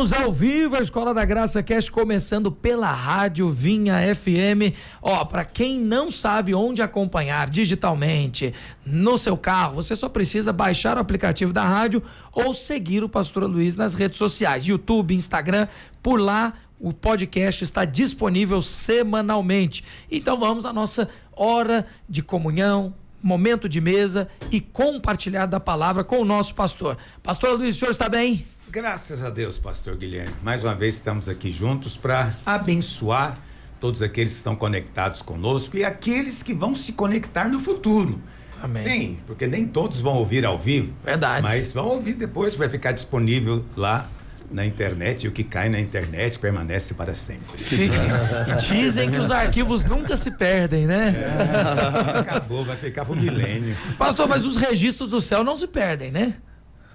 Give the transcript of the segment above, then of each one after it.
Estamos ao vivo, a Escola da Graça Cast começando pela Rádio Vinha FM. Para quem não sabe onde acompanhar digitalmente no seu carro, você só precisa baixar o aplicativo da rádio ou seguir o Pastor Luiz nas redes sociais, YouTube, Instagram. Por lá o podcast está disponível semanalmente. Então vamos à nossa hora de comunhão, momento de mesa e compartilhar da palavra com o nosso pastor. Pastor Luiz, o senhor está bem? Graças a Deus, pastor Guilherme. Mais uma vez estamos aqui juntos para abençoar todos aqueles que estão conectados conosco e aqueles que vão se conectar no futuro. Amém. Sim, porque nem todos vão ouvir ao vivo. Verdade. Mas vão ouvir depois, vai ficar disponível lá na internet, e o que cai na internet permanece para sempre. E dizem que os arquivos nunca se perdem, né? Acabou, vai ficar pro milênio. Pastor, mas os registros do céu não se perdem, né?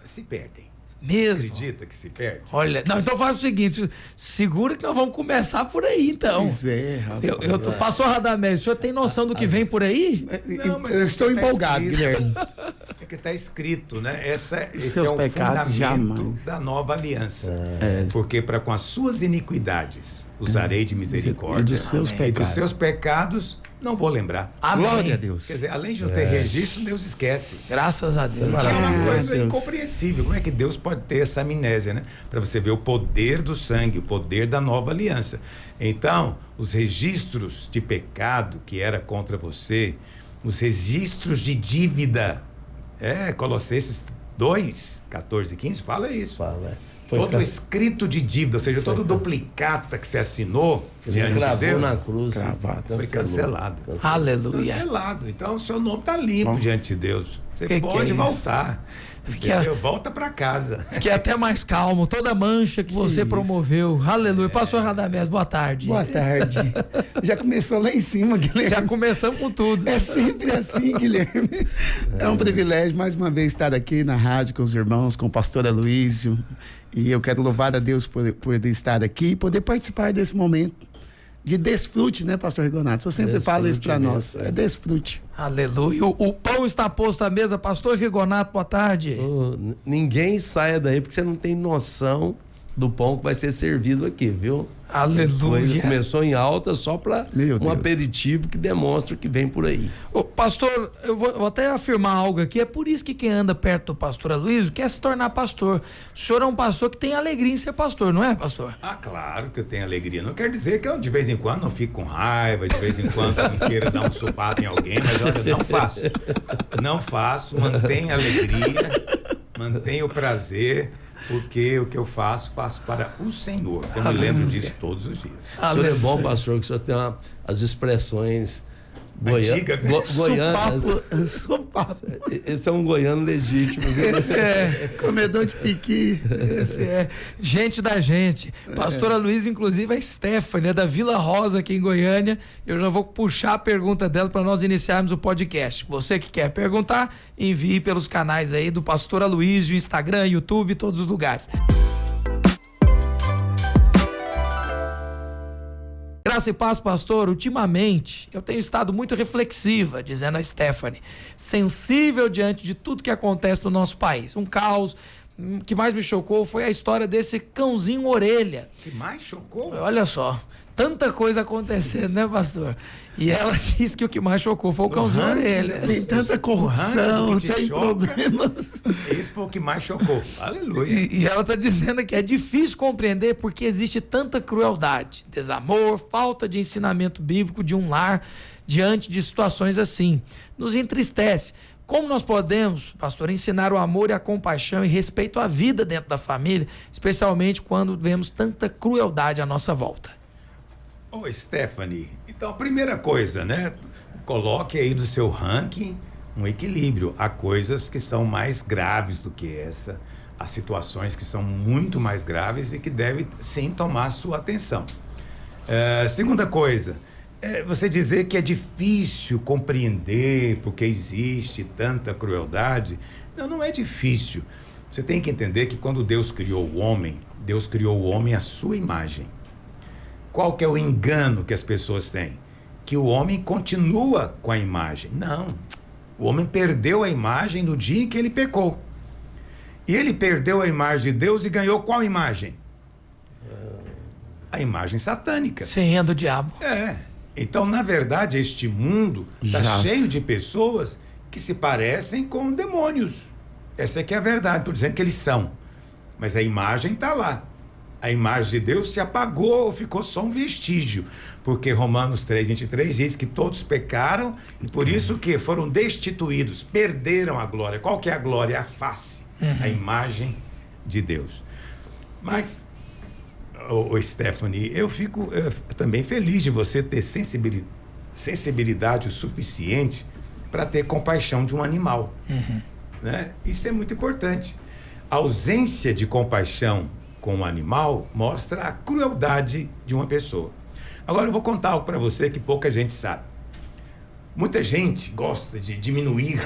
Se perdem. Mesmo? Acredita que se perde? Olha, não, então faz o seguinte, segura que nós vamos começar por aí, então. Pois é, rapaz. Pastor Radamés, o senhor tem noção do que vem por aí? Não, mas eu estou empolgado, Guilherme. É que está escrito, né? Esse Seus é o pecados fundamento jamais. da nova aliança. Porque para com as suas iniquidades usarei de misericórdia. E dos seus E pecados. dos seus pecados não vou lembrar. Amém. Glória a Deus. Quer dizer, além de não ter registro, Deus esquece. Graças a Deus. Que é uma coisa Deus. incompreensível. Como é que Deus pode ter essa amnésia, né? Para você ver o poder do sangue, o poder da nova aliança. Então, os registros de pecado que era contra você, os registros de dívida, Colossenses 2, 14 e 15 fala isso. Fala. Todo escrito de dívida, ou seja, todo duplicata que você assinou diante de Gravou Deus, na cruz. Cravado. foi cancelado. Aleluia. Cancelado. Então, o seu nome está limpo diante de Deus. Você Que pode é voltar. Que Entendeu? Volta para casa. Que é até mais calmo, toda mancha que você isso. promoveu. Aleluia. Pastor Radamés, boa tarde. Boa tarde. Já começou lá em cima, Guilherme. Já começamos com tudo. É sempre assim, Guilherme. É um privilégio mais uma vez estar aqui na rádio com os irmãos, com o pastor Aloísio. E eu quero louvar a Deus por poder estar aqui e poder participar desse momento de desfrute, né, pastor Rigonato? Eu sempre falo isso para nós. É desfrute. Aleluia. O pão está posto à mesa. Pastor Rigonato, boa tarde. Ninguém saia daí porque você não tem noção do pão que vai ser servido aqui, viu? Aleluia. Começou em alta só para Meu Deus. aperitivo que demonstra que vem por aí. Ô, pastor, eu vou até afirmar algo aqui. É por isso que quem anda perto do pastor Aloísio quer se tornar pastor. O senhor é um pastor que tem alegria em ser pastor, não é, pastor? Ah, claro que eu tenho alegria. Não quer dizer que eu de vez em quando não fico com raiva, de vez em quando eu não queira dar um sopapo em alguém, mas olha, não faço. Não faço, mantenho a alegria, mantenho o prazer, porque o que eu faço para o Senhor. Eu me lembro disso todos os dias. O senhor é bom, pastor, que o senhor tem as expressões Antigas, né? goianas. Sopapo. Esse é um goiano legítimo. Viu? Comedor de piqui. Esse é gente da gente. Pastora Luísa, inclusive, a Stephanie, é da Vila Rosa, aqui em Goiânia. Eu já vou puxar a pergunta dela para nós iniciarmos o podcast. Você que quer perguntar, envie pelos canais aí do Pastor Aloísio, Instagram, YouTube, todos os lugares. Graça e paz, pastor. Ultimamente, eu tenho estado muito reflexiva, dizendo a Stephanie, sensível diante de tudo que acontece no nosso país. Um caos. O que mais me chocou foi a história desse cãozinho orelha. O que mais chocou? Olha só, tanta coisa acontecendo, né, pastor? E ela disse que o que mais chocou foi o cãozinho orelha. Tem tanta corrupção, que te tem choca. problemas. Esse foi o que mais chocou. Aleluia. E ela está dizendo que é difícil compreender porque existe tanta crueldade, desamor, falta de ensinamento bíblico de um lar diante de situações assim. Nos entristece. Como nós podemos, pastor, ensinar o amor e a compaixão e respeito à vida dentro da família, especialmente quando vemos tanta crueldade à nossa volta? Ô, Stephanie, então a primeira coisa, né? Coloque aí no seu ranking um equilíbrio. Há coisas que são mais graves do que essa, há situações que são muito mais graves e que devem sim tomar sua atenção. Segunda coisa, você dizer que é difícil compreender porque existe tanta crueldade. Não é difícil. Você tem que entender que quando Deus criou o homem à sua imagem. Qual que é o engano que as pessoas têm? Que o homem continua com a imagem. Não. O homem perdeu a imagem no dia em que ele pecou. E ele perdeu a imagem de Deus e ganhou qual imagem? a imagem satânica. Sim, é do diabo. Então, na verdade, este mundo está Já. cheio de pessoas que se parecem com demônios. Essa é que é a verdade. Estou dizendo que eles são. Mas a imagem está lá. A imagem de Deus se apagou ou ficou só um vestígio. Porque Romanos 3:23 diz que todos pecaram e por isso que foram destituídos, perderam a glória. Qual que é a glória? A face, a imagem de Deus. Mas, Stephanie, eu fico também feliz de você ter sensibilidade o suficiente para ter compaixão de um animal. Né? Isso é muito importante. A ausência de compaixão com um animal mostra a crueldade de uma pessoa. Agora eu vou contar algo para você que pouca gente sabe. Muita gente gosta de diminuir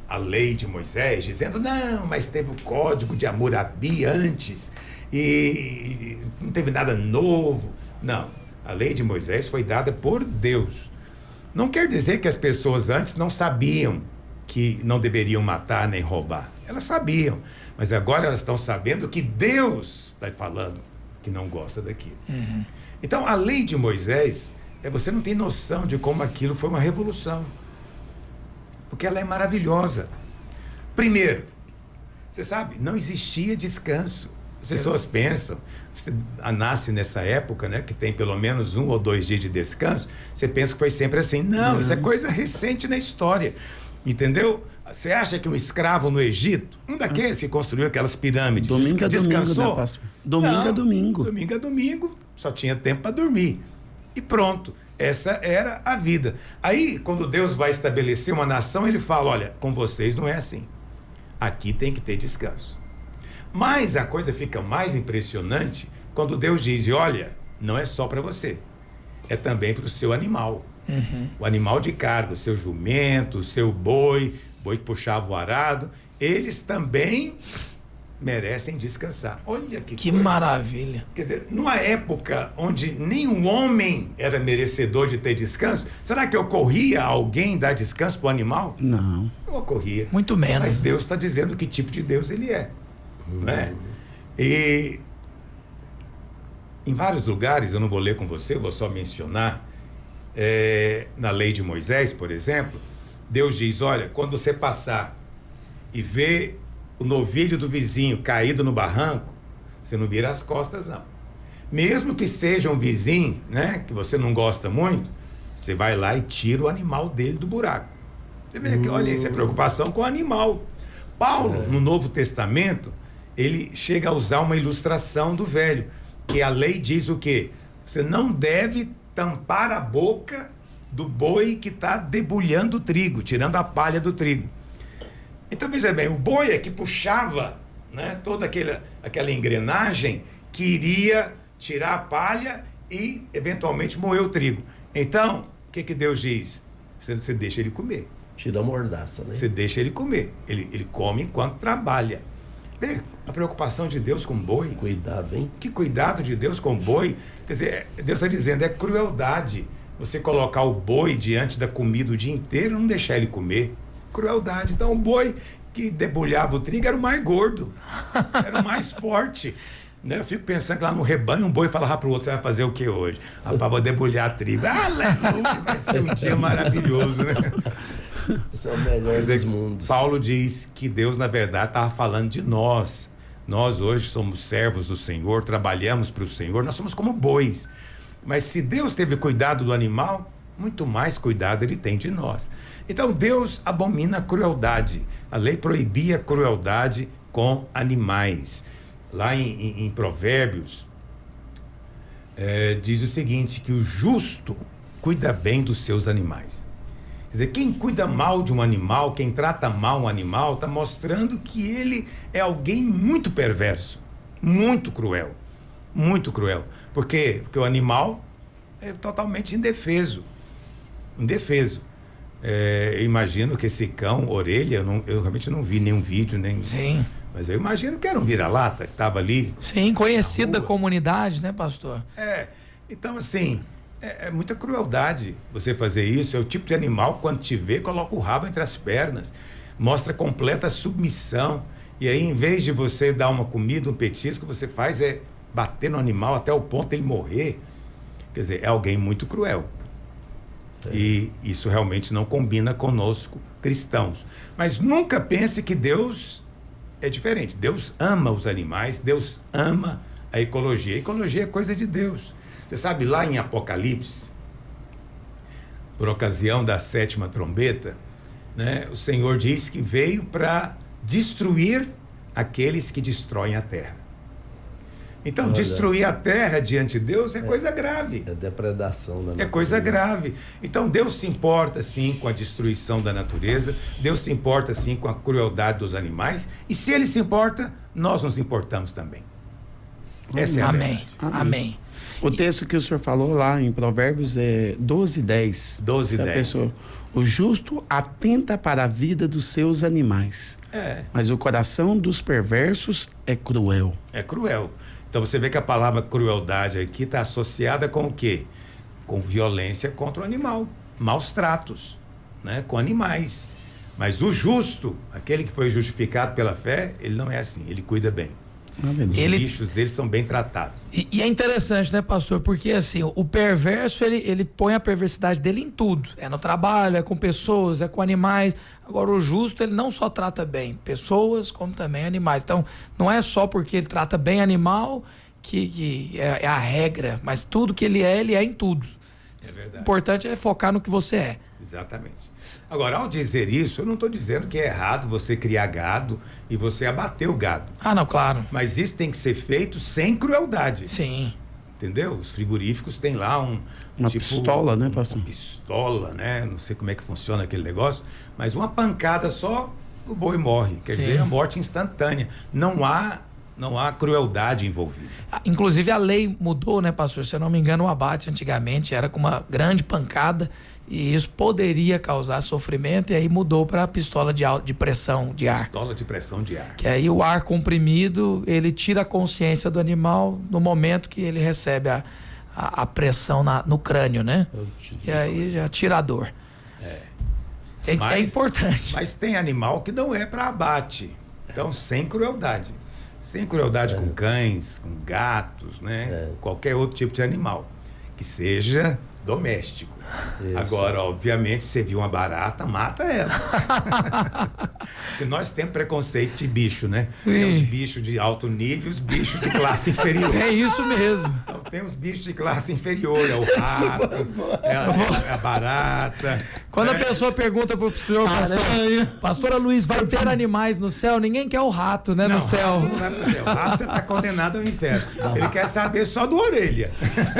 a lei de Moisés, dizendo, não, mas teve o código de Hammurabi antes e não teve nada novo. Não, a lei de Moisés foi dada por Deus. Não quer dizer que as pessoas antes não sabiam que não deveriam matar nem roubar. Elas sabiam, mas agora elas estão sabendo que Deus está falando que não gosta daquilo. Então, a lei de Moisés, você não tem noção de como aquilo foi uma revolução. Porque ela é maravilhosa. Primeiro, você sabe, não existia descanso. As pessoas pensam, você nasce nessa época, né, que tem pelo menos 1 ou 2 dias de descanso, você pensa que foi sempre assim. Não, isso é coisa recente na história. Entendeu? Você acha que um escravo no Egito, um daqueles que construiu aquelas pirâmides, Domingo é descansou? domingo, né, pastor? Domingo é domingo. Domingo é domingo, só tinha tempo para dormir. E pronto, essa era a vida. Aí, quando Deus vai estabelecer uma nação, ele fala, olha, com vocês não é assim. Aqui tem que ter descanso. Mas a coisa fica mais impressionante quando Deus diz, olha, não é só para você, é também para o seu animal. O animal de carga, o seu jumento, o seu boi que puxava o arado, eles também merecem descansar. Olha que coisa. Maravilha. Quer dizer, numa época onde nenhum homem era merecedor de ter descanso, será que ocorria alguém dar descanso para o animal? Não. Não ocorria. Muito menos. Mas Deus está dizendo que tipo de Deus ele é. Né? E em vários lugares, eu não vou ler com você, vou só mencionar, na lei de Moisés, por exemplo, Deus diz, olha, quando você passar e ver o novilho do vizinho caído no barranco, você não vira as costas, não. Mesmo que seja um vizinho, né, que você não gosta muito, você vai lá e tira o animal dele do buraco. Você vê que, olha, isso é preocupação com o animal. Paulo, no Novo Testamento, ele chega a usar uma ilustração do Velho, que a lei diz o quê? Você não deve tampar a boca do boi que está debulhando o trigo, tirando a palha do trigo. Então, veja bem, o boi é que puxava, né, toda aquela engrenagem que iria tirar a palha e, eventualmente, moer o trigo. Então, o que Deus diz? Você deixa ele comer. Tira a mordaça, né? Você deixa ele comer. Ele come enquanto trabalha. Vê a preocupação de Deus com o boi. Cuidado, hein? Que cuidado de Deus com o boi. Quer dizer, Deus está dizendo, é crueldade você colocar o boi diante da comida o dia inteiro e não deixar ele comer. Crueldade. Então, o boi que debulhava o trigo era o mais gordo, era o mais forte. Né? Eu fico pensando que lá no rebanho um boi falava para o outro, você vai fazer o que hoje? Rapaz, vou debulhar trigo. Aleluia, vai ser um dia maravilhoso, né? Esse é o melhor dos mundos. Paulo diz que Deus, na verdade, estava falando de nós. Nós hoje somos servos do Senhor, trabalhamos para o Senhor, nós somos como bois. Mas se Deus teve cuidado do animal, muito mais cuidado ele tem de nós. Então Deus abomina a crueldade. A lei proibia a crueldade com animais. Lá em Provérbios, diz o seguinte, que o justo cuida bem dos seus animais. Quer dizer, quem cuida mal de um animal, quem trata mal um animal, está mostrando que ele é alguém muito perverso, muito cruel. Muito cruel. Por quê? Porque o animal é totalmente indefeso. Indefeso. Eu imagino que esse cão, orelha, eu realmente não vi nenhum vídeo, nem. Sim. Mas eu imagino que era um vira-lata que estava ali. Sim, conhecido da rua. comunidade, né, pastor? Então, assim, é muita crueldade você fazer isso. É o tipo de animal, quando te vê, coloca o rabo entre as pernas, mostra completa submissão. E aí, em vez de você dar uma comida, um petisco, você faz bater no animal até o ponto dele morrer, quer dizer, é alguém muito cruel. E isso realmente não combina conosco, cristãos. Mas nunca pense que Deus é diferente. Deus ama os animais, Deus ama a ecologia. A ecologia é coisa de Deus. Você sabe, lá em Apocalipse, por ocasião da 7ª trombeta, né, o Senhor diz que veio para destruir aqueles que destroem a terra. Então, destruir a terra diante de Deus é coisa grave. É depredação da natureza. É coisa grave. Então, Deus se importa, sim, com a destruição da natureza. Deus se importa, sim, com a crueldade dos animais. E se Ele se importa, nós nos importamos também. Essa é a Amém. verdade. Amém. O texto que o senhor falou lá em Provérbios é 12:10. 12:10. O justo atenta para a vida dos seus animais, mas o coração dos perversos é cruel. É cruel. Então você vê que a palavra crueldade aqui está associada com o quê? Com violência contra o animal, maus tratos, né? Com animais. Mas o justo, aquele que foi justificado pela fé, ele não é assim, ele cuida bem. Os bichos deles são bem tratados. E é interessante, né, pastor? Porque assim, o perverso, ele põe a perversidade dele em tudo. É no trabalho, é com pessoas, é com animais. Agora, o justo, ele não só trata bem pessoas, como também animais. Então, não é só porque ele trata bem animal que é a regra, mas tudo que ele é em tudo. É verdade. O importante é focar no que você é. Exatamente. Agora, ao dizer isso, eu não estou dizendo que é errado você criar gado e você abater o gado. Ah, não, claro. Mas isso tem que ser feito sem crueldade. Sim. Entendeu? Os frigoríficos têm lá uma pistola, né, pastor? Uma pistola, né? Não sei como é que funciona aquele negócio, mas uma pancada só, o boi morre. Quer dizer, a morte instantânea. Não há crueldade envolvida. Inclusive a lei mudou, né, pastor? Se eu não me engano, o abate antigamente era com uma grande pancada e isso poderia causar sofrimento, e aí mudou para a pistola de pressão de ar. Pistola de pressão de ar. Que aí o ar comprimido, ele tira a consciência do animal no momento que ele recebe a pressão no crânio, né? E aí já tira a dor. É importante. Mas tem animal que não é para abate. Então, sem crueldade. Sem crueldade com cães, com gatos, né? Qualquer outro tipo de animal. Que seja doméstico. Isso. Agora, obviamente, você viu uma barata, mata ela. Porque nós temos preconceito de bicho, né? Sim. Tem os bichos de alto nível e os bichos de classe inferior. É isso mesmo. Então, tem os bichos de classe inferior, é o rato, é a barata. Quando a pessoa pergunta pro senhor, pastora Luiz, vai ter animais no céu? Ninguém quer o rato, né, no céu. Não vai pro céu. O rato já tá condenado ao inferno. Ele quer saber só do orelha.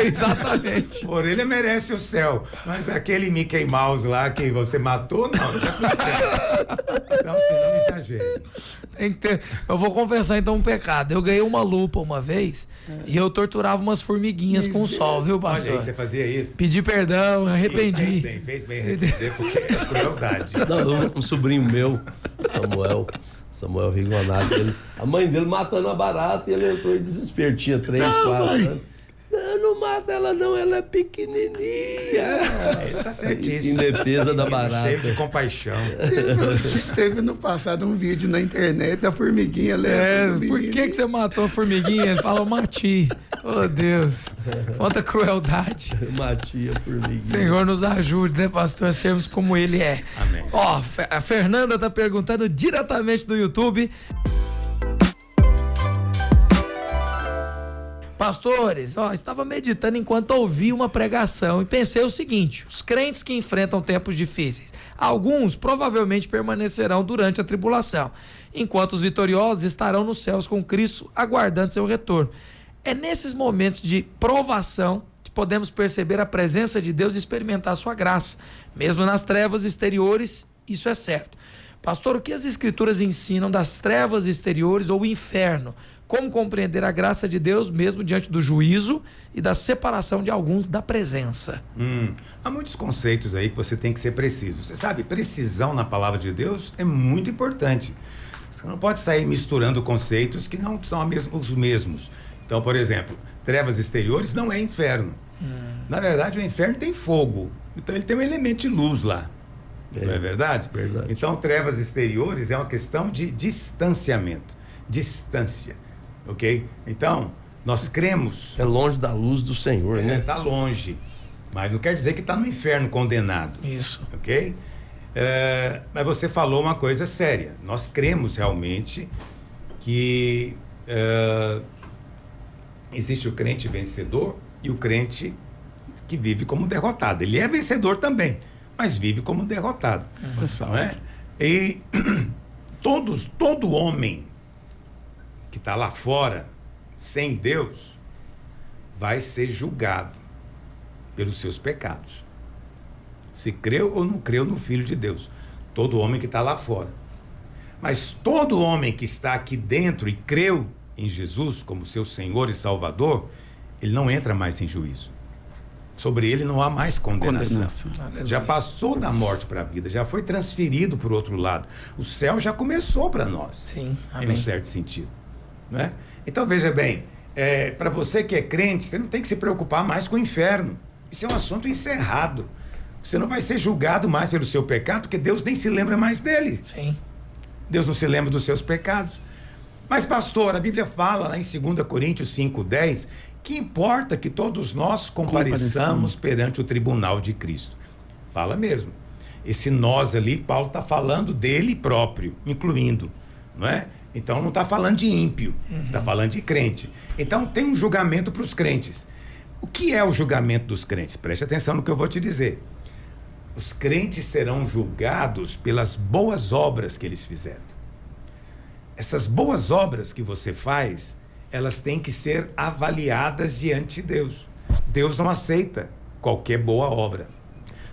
Exatamente. O orelha merece o céu. Mas aquele Mickey Mouse lá que você matou, não, já pro céu. Então, não exagere. Eu vou confessar então um pecado. Eu ganhei uma lupa uma vez e eu torturava umas formiguinhas com o sol, viu, pastor? Olha aí, você fazia isso? Pedi perdão, arrependi. Fez bem arrepender, porque é crueldade. Não, um sobrinho meu, Samuel Rigonato, a mãe dele matando a barata e ele entrou em desespero. Tinha 3, 4 anos. Não mata ela não, ela é pequenininha. Ele tá certíssimo. Em defesa da barata. Cheio de compaixão. Teve no passado um vídeo na internet da formiguinha. Por que você matou a formiguinha? Ele fala, eu mati. Oh, Deus. Quanta crueldade. Eu mati a formiguinha. Senhor nos ajude, né, pastor, a sermos como ele é. Amém. Ó, a Fernanda tá perguntando diretamente do YouTube. Pastores, estava meditando enquanto ouvi uma pregação e pensei o seguinte: os crentes que enfrentam tempos difíceis, alguns provavelmente permanecerão durante a tribulação, enquanto os vitoriosos estarão nos céus com Cristo aguardando seu retorno. É nesses momentos de provação que podemos perceber a presença de Deus e experimentar a sua graça, mesmo nas trevas exteriores, isso é certo. Pastor, o que as escrituras ensinam das trevas exteriores ou inferno? Como compreender a graça de Deus mesmo diante do juízo e da separação de alguns da presença? Há muitos conceitos aí que você tem que ser preciso. Você sabe, precisão na palavra de Deus é muito importante. Você não pode sair misturando conceitos que não são os mesmos. Então, por exemplo, trevas exteriores não é inferno. Na verdade, o inferno tem fogo. Então, ele tem um elemento de luz lá. Não é verdade? Verdade. Então, trevas exteriores é uma questão de distanciamento. Distância. Ok? Então, Nós cremos. É longe da luz do Senhor, né? Está longe. Mas não quer dizer que está no inferno condenado. Isso. Ok? Mas você falou uma coisa séria. Nós cremos realmente que existe o crente vencedor e o crente que vive como derrotado. Ele é vencedor também, mas vive como derrotado. Não é? E todo homem que está lá fora, sem Deus, vai ser julgado pelos seus pecados. Se creu ou não creu no Filho de Deus. Todo homem que está lá fora. Mas todo homem que está aqui dentro e creu em Jesus como seu Senhor e Salvador, ele não entra mais em juízo. Sobre ele não há mais condenação. Já passou da morte para a vida, já foi transferido para o outro lado. O céu já começou para nós. Sim, amém. Em um certo sentido. Não é? Então veja bem, para você que é crente, você não tem que se preocupar mais com o inferno. Isso é um assunto encerrado. Você não vai ser julgado mais pelo seu pecado, porque Deus nem se lembra mais dele. Sim. Deus não se lembra dos seus pecados. Mas, pastor, a Bíblia fala lá em 2 Coríntios 5:10 que importa que todos nós compareçamos perante o tribunal de Cristo. Fala mesmo. Esse nós ali, Paulo está falando dele próprio, incluindo, não é? Então não está falando de ímpio, está falando de crente. Então tem um julgamento para os crentes. O que é o julgamento dos crentes? Preste atenção no que eu vou te dizer. Os crentes serão julgados pelas boas obras que eles fizeram. Essas boas obras que você faz, elas têm que ser avaliadas diante de Deus. Deus não aceita qualquer boa obra.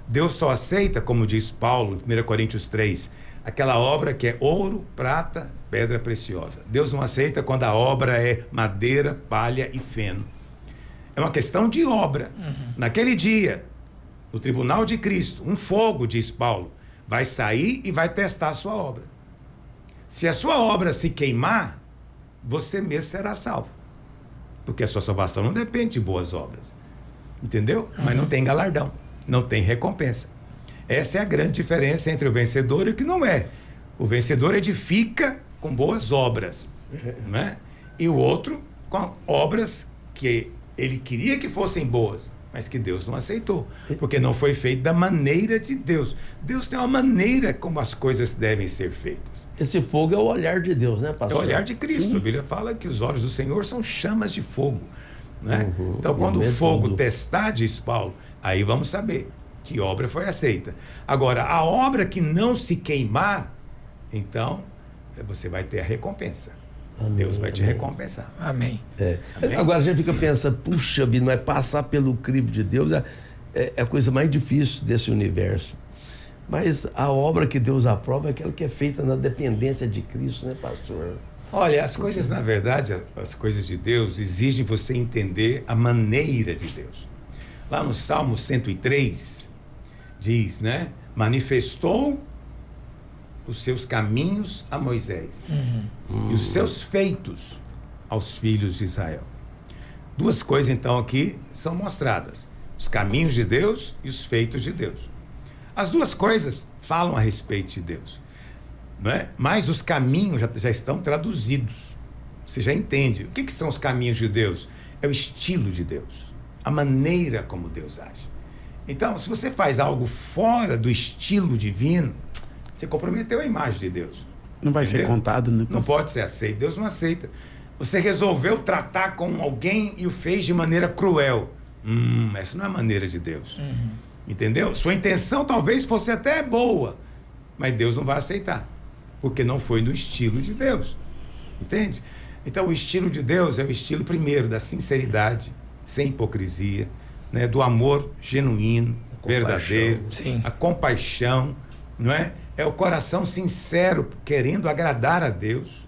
Deus só aceita, como diz Paulo, em 1 Coríntios 3, aquela obra que é ouro, prata, pedra preciosa. Deus não aceita quando a obra é madeira, palha e feno. É uma questão de obra. Naquele dia, no tribunal de Cristo, um fogo, diz Paulo, vai sair e vai testar a sua obra. Se a sua obra se queimar, você mesmo será salvo. Porque a sua salvação não depende de boas obras. Entendeu? Mas não tem galardão, não tem recompensa. Essa é a grande diferença entre o vencedor e o que não é. O vencedor edifica com boas obras, não é? E o outro com obras que ele queria que fossem boas, mas que Deus não aceitou, porque não foi feito da maneira de Deus. Deus tem uma maneira como as coisas devem ser feitas. Esse fogo é o olhar de Deus, né, pastor? É o olhar de Cristo. Sim. A Bíblia fala que os olhos do Senhor são chamas de fogo, né? Então, quando o fogo testar, diz Paulo, aí vamos saber que obra foi aceita. Agora, a obra que não se queimar, então, você vai ter a recompensa. Amém, Deus vai te recompensar. Amém. Amém. Agora a gente fica pensando, puxa vida, mas passar pelo crivo de Deus é a coisa mais difícil desse universo. Mas a obra que Deus aprova é aquela que é feita na dependência de Cristo, né, pastor? Olha, as coisas, na verdade, as coisas de Deus exigem você entender a maneira de Deus. Lá no Salmo 103, diz, né? Manifestou os seus caminhos a Moisés e os seus feitos aos filhos de Israel. Duas coisas, então, aqui são mostradas: os caminhos de Deus e os feitos de Deus. As duas coisas falam a respeito de Deus, não é? Mas os caminhos já estão traduzidos. Você já entende. O que são os caminhos de Deus? É o estilo de Deus, a maneira como Deus age. Então, se você faz algo fora do estilo divino, você comprometeu a imagem de Deus. Não vai ser contado, né? Não pode ser aceito. Deus não aceita. Você resolveu tratar com alguém e o fez de maneira cruel. Essa não é a maneira de Deus. Entendeu? Sua intenção talvez fosse até boa, mas Deus não vai aceitar, porque não foi no estilo de Deus. Entende? Então, o estilo de Deus é o estilo, primeiro, da sinceridade, sem hipocrisia, né? Do amor genuíno, verdadeiro, a compaixão, não é? É o coração sincero, querendo agradar a Deus.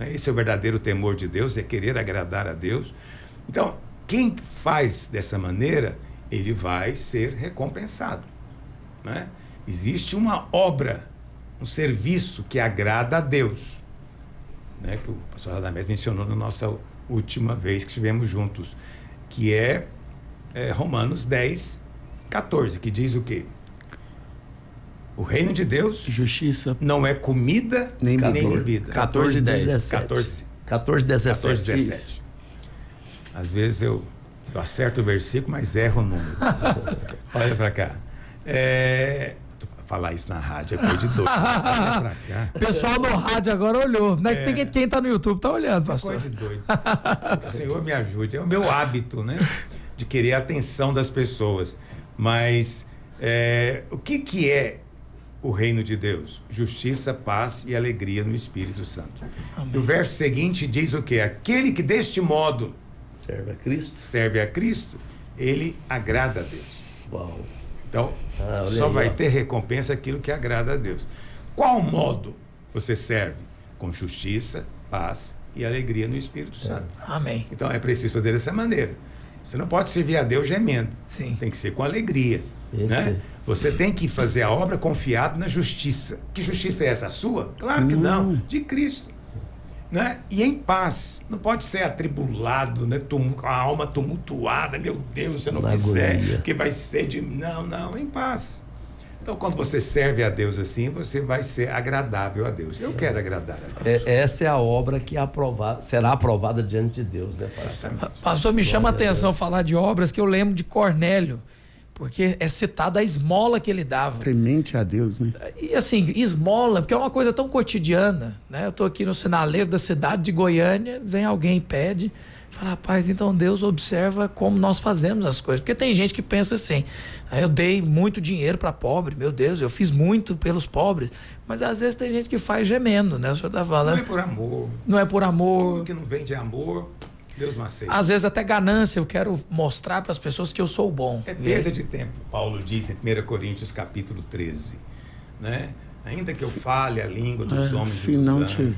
Esse é o verdadeiro temor de Deus, é querer agradar a Deus. Então, quem faz dessa maneira, ele vai ser recompensado, né? Existe uma obra, um serviço que agrada a Deus, né? Que o pastor Radamés mencionou na nossa última vez que estivemos juntos, que é Romanos 10, 14, que diz o quê? O reino de Deus, justiça, não é comida nem bebida. 14, 10. 14, 17. Às vezes eu acerto o versículo, mas erro o número. Olha para cá. Falar isso na rádio é coisa de doido. Olha pra cá. O pessoal no rádio agora olhou. Quem tá no YouTube tá olhando, pastor. Coisa de doido. Que o Senhor me ajude. É o meu hábito, né? De querer a atenção das pessoas. Mas o que é o reino de Deus? Justiça, paz e alegria no Espírito Santo. Amém. E o verso seguinte diz o quê? Aquele que deste modo serve a Cristo, ele agrada a Deus. Uau. Então, só vai ter recompensa aquilo que agrada a Deus. Qual modo você serve? Com justiça, paz e alegria no Espírito Santo. Amém. Então, é preciso fazer dessa maneira. Você não pode servir a Deus gemendo. Sim. Tem que ser com alegria. Né? Você tem que fazer a obra confiado na justiça. Que justiça é essa? A sua? Claro que não. De Cristo. Né? E em paz. Não pode ser atribulado, né? Com a alma tumultuada. Meu Deus, se eu não fizer, que vai ser de... Não, em paz. Então, quando você serve a Deus assim, você vai ser agradável a Deus. Eu quero agradar a Deus. Essa é a obra que será aprovada diante de Deus, né, pastor? Pastor, me chama a atenção falar de obras que eu lembro de Cornélio, porque é citada a esmola que ele dava. Temente a Deus, né? E assim, esmola, porque é uma coisa tão cotidiana, né? Eu tô aqui no sinaleiro da cidade de Goiânia, vem alguém e pede, fala, rapaz, então Deus observa como nós fazemos as coisas. Porque tem gente que pensa assim, eu dei muito dinheiro para pobre, meu Deus, eu fiz muito pelos pobres. Mas às vezes tem gente que faz gemendo, né? O senhor tá falando. Não é por amor. Não é por amor. Tudo que não vem de amor, Deus não aceita. Às vezes até ganância, eu quero mostrar para as pessoas que eu sou bom. É perda de tempo, Paulo diz em 1 Coríntios capítulo 13. Né? Ainda que eu fale a língua dos homens e dos anjos,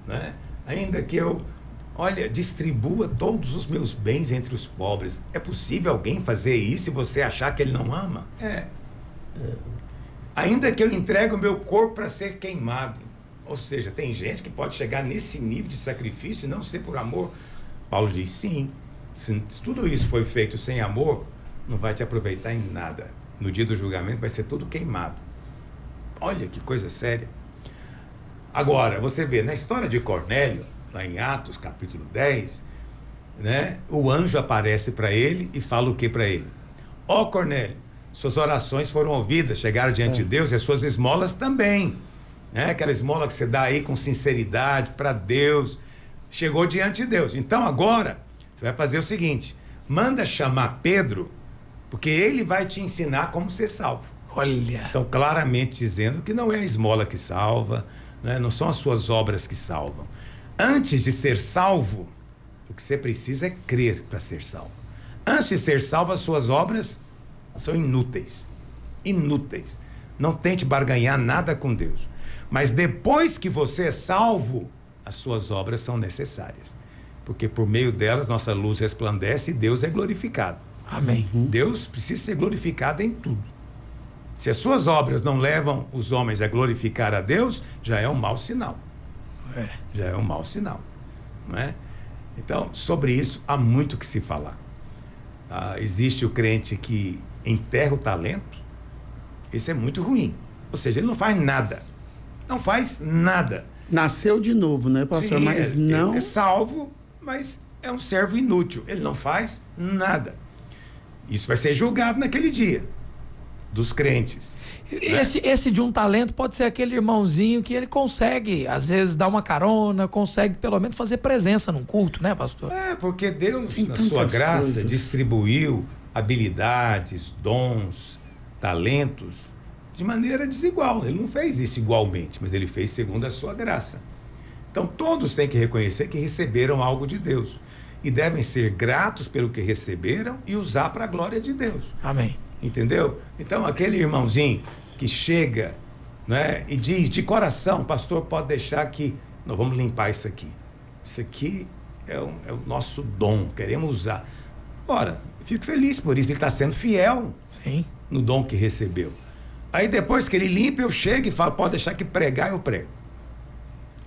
né? Ainda que eu, distribua todos os meus bens entre os pobres. É possível alguém fazer isso e você achar que ele não ama? Ainda que eu entregue o meu corpo para ser queimado. Ou seja, tem gente que pode chegar nesse nível de sacrifício e não ser por amor. Paulo diz, sim, se tudo isso foi feito sem amor, não vai te aproveitar em nada. No dia do julgamento vai ser tudo queimado. Olha que coisa séria. Agora, você vê, na história de Cornélio, lá em Atos, capítulo 10, né, o anjo aparece para ele e fala o que para ele? Ó Cornélio, suas orações foram ouvidas, chegaram diante de Deus e as suas esmolas também. Né? Aquela esmola que você dá aí com sinceridade para Deus, chegou diante de Deus. Então agora, você vai fazer o seguinte, manda chamar Pedro, porque ele vai te ensinar como ser salvo. Olha. Então, claramente dizendo que não é a esmola que salva, né? Não são as suas obras que salvam. Antes de ser salvo, o que você precisa é crer para ser salvo. Antes de ser salvo, as suas obras são inúteis. Inúteis. Não tente barganhar nada com Deus. Mas depois que você é salvo, as suas obras são necessárias. Porque por meio delas, nossa luz resplandece e Deus é glorificado. Amém. Deus precisa ser glorificado em tudo. Se as suas obras não levam os homens a glorificar a Deus, já é um mau sinal. Já é um mau sinal. Não é? Então, sobre isso, há muito que se falar. Existe o crente que enterra o talento. Isso é muito ruim. Ou seja, ele não faz nada. Não faz nada. Nasceu de novo, né, pastor? Sim, mas não... Ele é salvo, mas é um servo inútil. Ele não faz nada. Isso vai ser julgado naquele dia dos crentes. Esse de um talento pode ser aquele irmãozinho que ele consegue, às vezes, dar uma carona, consegue pelo menos fazer presença num culto, né, pastor? Porque Deus, na sua graça, distribuiu habilidades, dons, talentos de maneira desigual. Ele não fez isso igualmente, mas ele fez segundo a sua graça. Então, todos têm que reconhecer que receberam algo de Deus e devem ser gratos pelo que receberam e usar para a glória de Deus. Amém. Entendeu? Então, aquele irmãozinho que chega, né, e diz de coração, pastor, pode deixar que nós vamos limpar isso aqui. Isso aqui é o nosso dom, queremos usar. Ora, fico feliz por isso, ele está sendo fiel. Sim. No dom que recebeu. Aí depois que ele limpa, eu chego e falo, pode deixar que pregar, eu prego.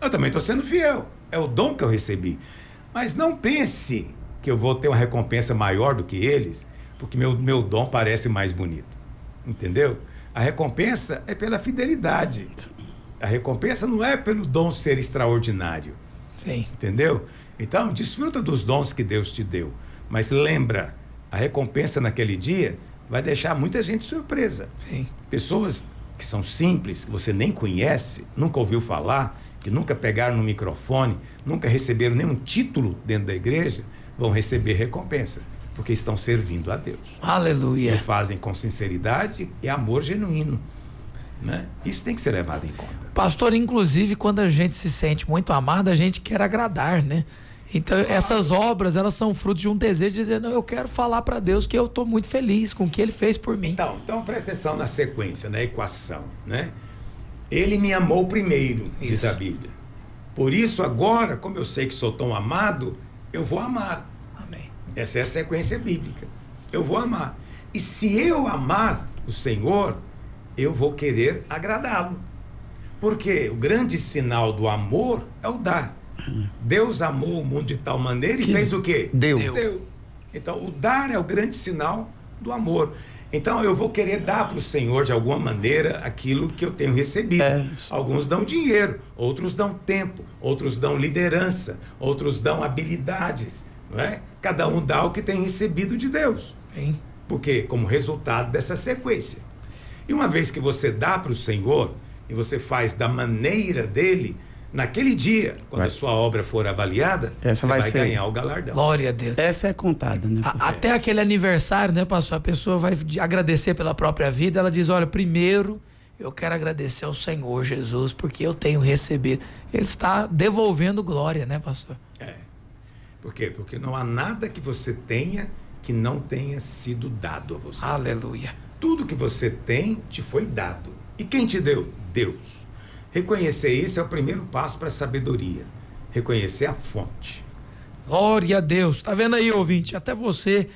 Eu também estou sendo fiel. É o dom que eu recebi. Mas não pense que eu vou ter uma recompensa maior do que eles, porque meu dom parece mais bonito. Entendeu? A recompensa é pela fidelidade. A recompensa não é pelo dom ser extraordinário. Sim. Entendeu? Então, desfruta dos dons que Deus te deu. Mas lembra, a recompensa naquele dia vai deixar muita gente surpresa. Sim. Pessoas que são simples, que você nem conhece, nunca ouviu falar, que nunca pegaram no microfone, nunca receberam nenhum título dentro da igreja, vão receber recompensa, porque estão servindo a Deus. Aleluia. E fazem com sinceridade e amor genuíno, né? Isso tem que ser levado em conta. Pastor, inclusive, quando a gente se sente muito amado, a gente quer agradar, né? Então, essas obras, elas são frutos de um desejo de dizer, não, eu quero falar para Deus que eu estou muito feliz com o que Ele fez por mim. Então presta atenção na sequência, na equação, né? Ele me amou primeiro, diz a Bíblia. Por isso, agora, como eu sei que sou tão amado, eu vou amar. Amém. Essa é a sequência bíblica. Eu vou amar. E se eu amar o Senhor, eu vou querer agradá-lo. Porque o grande sinal do amor é o dar. Deus amou o mundo de tal maneira e fez o quê? Deu. Então, o dar é o grande sinal do amor. Então, eu vou querer dar para o Senhor, de alguma maneira, aquilo que eu tenho recebido. Alguns dão dinheiro, outros dão tempo, outros dão liderança, outros dão habilidades, não é? Cada um dá o que tem recebido de Deus. Sim. Porque, como resultado dessa sequência. E uma vez que você dá para o Senhor, e você faz da maneira dele, naquele dia, quando a sua obra for avaliada, você vai ganhar o galardão. Glória a Deus. Essa é contada, né, pastor? Até aquele aniversário, né, pastor? A pessoa vai agradecer pela própria vida, ela diz, olha, primeiro eu quero agradecer ao Senhor Jesus, porque eu tenho recebido. Ele está devolvendo glória, né, pastor? Por quê? Porque não há nada que você tenha que não tenha sido dado a você. Aleluia. Tudo que você tem te foi dado. E quem te deu? Deus. Reconhecer isso é o primeiro passo para a sabedoria. Reconhecer a fonte. Glória a Deus. Tá vendo aí, ouvinte? Até você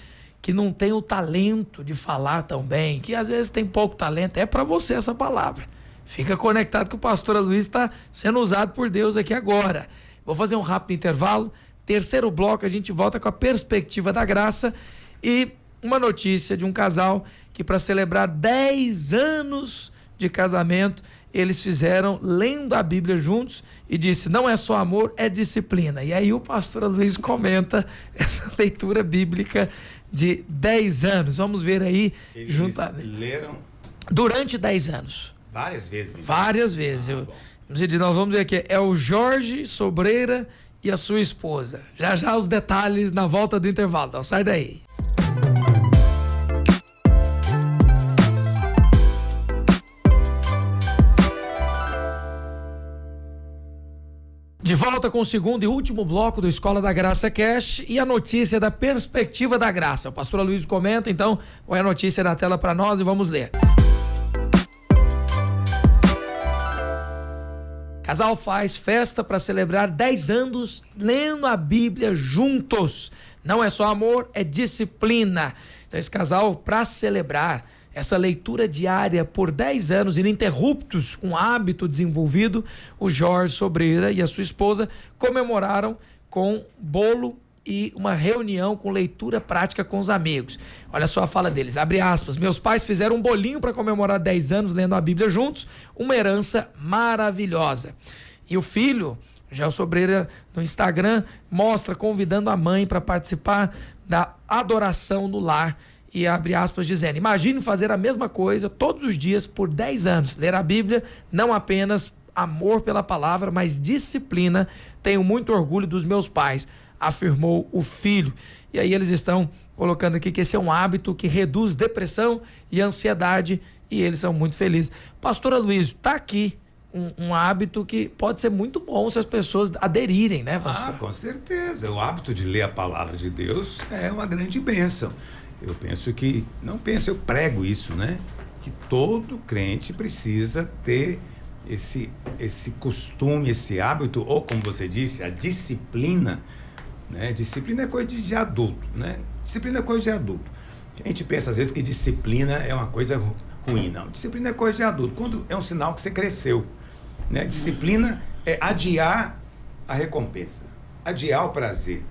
que não tem o talento de falar tão bem, que às vezes tem pouco talento, é para você essa palavra. Fica conectado que o pastor Luiz está sendo usado por Deus aqui agora. Vou fazer um rápido intervalo. Terceiro bloco, a gente volta com a perspectiva da graça e uma notícia de um casal que, para celebrar 10 anos de casamento, eles fizeram lendo a Bíblia juntos e disse, não é só amor, é disciplina. E aí o pastor Luiz comenta essa leitura bíblica de 10 anos. Vamos ver aí. Eles leram durante 10 anos. Várias vezes. Várias vezes. Nós vamos ver aqui. É o Jorge Sobreira e a sua esposa. Já já os detalhes na volta do intervalo. Então sai daí. De volta com o segundo e último bloco do Escola da Graça Cash e a notícia da perspectiva da graça. O pastor Luiz comenta, então, põe a notícia na tela para nós e vamos ler. Casal faz festa para celebrar 10 anos lendo a Bíblia juntos. Não é só amor, é disciplina. Então esse casal, para celebrar essa leitura diária por 10 anos ininterruptos, um hábito desenvolvido, o Jorge Sobreira e a sua esposa comemoraram com bolo e uma reunião com leitura prática com os amigos. Olha só a fala deles, abre aspas, meus pais fizeram um bolinho para comemorar 10 anos lendo a Bíblia juntos, uma herança maravilhosa. E o filho, já o Sobreira, no Instagram, mostra convidando a mãe para participar da adoração no lar. E abre aspas dizendo, imagine fazer a mesma coisa todos os dias por 10 anos. Ler a Bíblia, não apenas amor pela palavra, mas disciplina. Tenho muito orgulho dos meus pais, afirmou o filho. E aí eles estão colocando aqui que esse é um hábito que reduz depressão e ansiedade e eles são muito felizes. Pastora Luiz, está aqui um hábito que pode ser muito bom se as pessoas aderirem, né, pastor? Com certeza. O hábito de ler a palavra de Deus é uma grande bênção. Eu prego isso, né? Que todo crente precisa ter esse costume, esse hábito, ou como você disse, a disciplina, né? Disciplina é coisa de adulto, né? Disciplina é coisa de adulto. A gente pensa às vezes que disciplina é uma coisa ruim, não. Disciplina é coisa de adulto, quando é um sinal que você cresceu, né? Disciplina é adiar a recompensa, adiar o prazer,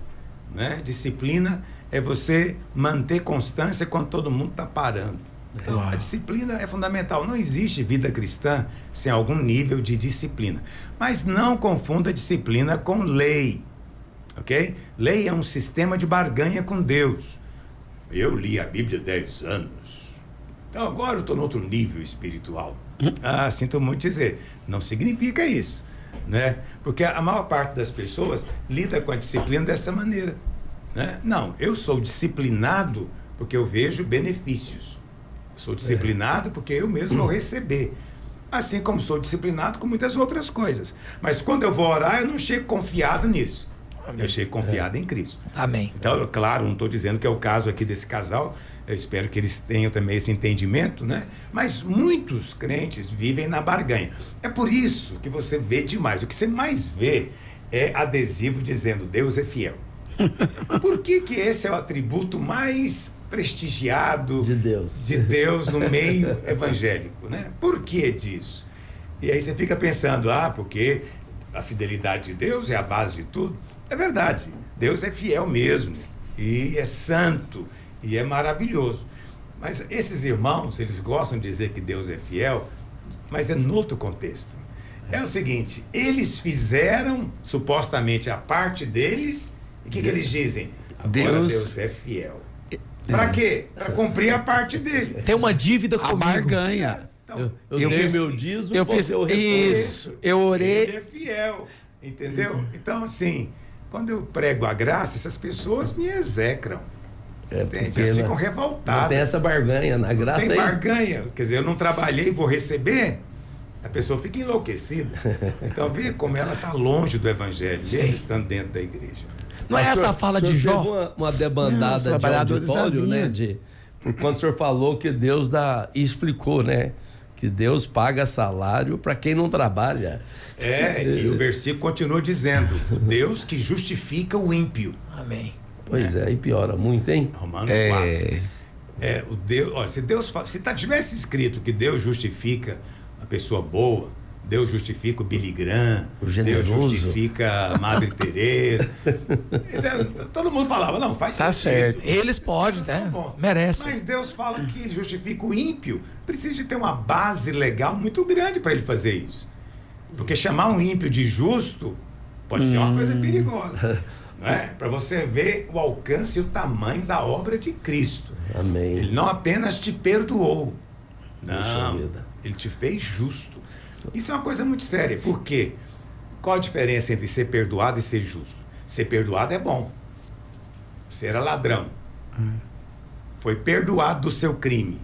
né? Disciplina é você manter constância quando todo mundo está parando. Então, a disciplina é fundamental. Não existe vida cristã sem algum nível de disciplina. Mas não confunda disciplina com lei. ok? Lei é um sistema de barganha com Deus. Eu li a Bíblia há 10 anos. Então agora eu estou em outro nível espiritual. Ah, sinto muito dizer. Não significa isso, né? Porque a maior parte das pessoas lida com a disciplina dessa maneira, né? Não, eu sou disciplinado porque eu vejo benefícios. Sou disciplinado porque eu mesmo vou receber. Assim como sou disciplinado com muitas outras coisas. Mas quando eu vou orar, eu não chego confiado nisso. Eu chego confiado em Cristo. Amém. Então, claro, não estou dizendo que é o caso aqui desse casal. Eu espero que eles tenham também esse entendimento, né? Mas muitos crentes vivem na barganha. É por isso que você vê demais. O que você mais vê é adesivo dizendo Deus é fiel. Por que que esse é o atributo mais prestigiado de Deus no meio evangélico, né? Por que disso? E aí você fica pensando, porque a fidelidade de Deus é a base de tudo. É verdade, Deus é fiel mesmo, e é santo, e é maravilhoso. Mas esses irmãos, eles gostam de dizer que Deus é fiel, mas é no outro contexto. É o seguinte, eles fizeram supostamente a parte deles, e o que eles dizem? Agora Deus é fiel. Para quê? Para cumprir a parte dele. Tem uma dívida comigo. A barganha. Então, eu dei meu dízimo, eu fiz isso. Eu orei. Ele é fiel, entendeu? Então, assim, quando eu prego a graça, essas pessoas me execram. Entende? Elas ficam revoltadas. Não tem essa barganha na graça. Tem barganha. Quer dizer, eu não trabalhei e vou receber. A pessoa fica enlouquecida. Então, vê como ela está longe do evangelho, mesmo estando dentro da igreja. Não é essa a fala de Jó? Teve uma debandada de auditório, né? Quando o senhor falou que Deus dá... E explicou, né? Que Deus paga salário para quem não trabalha. E o versículo continua dizendo: Deus que justifica o ímpio. Amém. Pois é, e piora muito, hein? Romanos 4. O Deus, olha, se tivesse escrito que Deus justifica a pessoa boa, Deus justifica o Billy Graham, Deus justifica a Madre Teresa. Então, todo mundo falava, não, faz sentido. Certo. Eles podem, né? Merecem. Mas Deus fala que ele justifica o ímpio. Precisa de ter uma base legal muito grande para ele fazer isso. Porque chamar um ímpio de justo pode ser uma coisa perigosa. Para você ver o alcance e o tamanho da obra de Cristo. Amém. Ele não apenas te perdoou. Não, ele te fez justo. Isso é uma coisa muito séria. Por quê? Qual a diferença entre ser perdoado e ser justo? Ser perdoado é bom. Você era ladrão. Foi perdoado do seu crime.